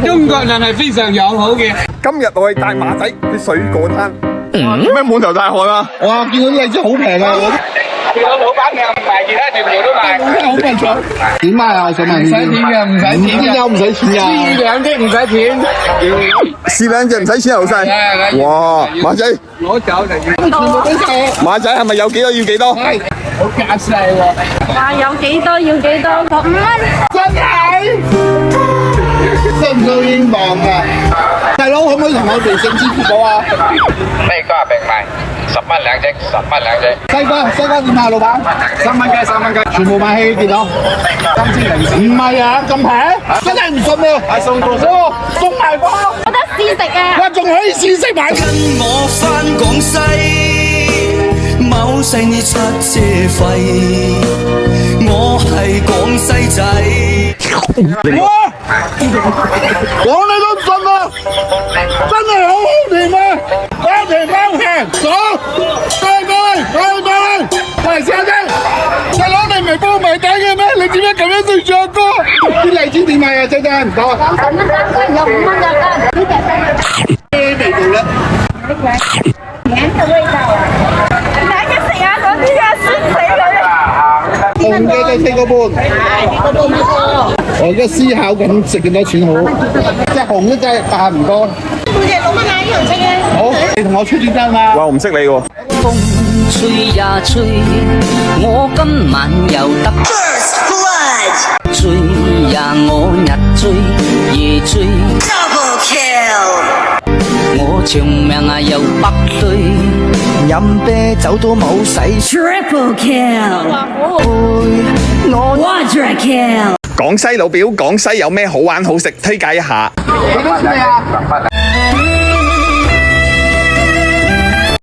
中國人係非常友好嘅。今日我哋帶馬仔去水果攤，咩滿頭大汗啊！哇，見到啲荔枝好平啊！見到老闆又唔賣，其他全部都賣。好平咗，點賣啊？我想問。唔使錢嘅，唔使錢嘅。點解唔使錢㗎？試兩隻唔使錢。試兩隻唔使錢啊，老細。哇，馬仔，攞走就要。全部俾晒我。馬仔係咪有幾多要幾多？係，好架勢喎。話有幾多要幾多，15蚊。真係。收唔收英鎊啊？大佬可唔可以同我微信支付寶啊？咩瓜並賣10蚊兩隻，10蚊兩隻。西瓜點啊，老闆？3蚊雞，3蚊雞，全部買起幾多？3000。唔係啊，咁平？真係唔信喎。係送過喎，送埋喎。我得試食啊！哇，仲可以試食埋。跟我返廣西，某世你出車費，我係廣西仔。哇！講你都唔信啊！真係好好甜啊！家庭包平，爽！喂，小姐，大佬你唔係煲埋底嘅咩？你點解咁樣對住阿哥？啲荔枝點賣啊？真真唔多啊！有10蚊一斤，有5蚊一斤，呢隻咩味道咧？甜嘅味道啊！哪隻食啊？嗰啲啊，酸死佢！紅嘅就4個半。我而家思考緊食幾多錢好？隻紅嗰隻價唔多。每隻6蚊啊，呢度清嘅。好，你同我出轉單嘛？哇，我唔識你喎。風吹呀吹，我今晚又得 First blood. 追呀我日追夜追 Double kill. 我長命啊又百歲，飲啤酒都冇使 Triple kill. 我 Quadra kill. 廣西老表，廣西有咩好玩好食？推介一下。幾多錢啊？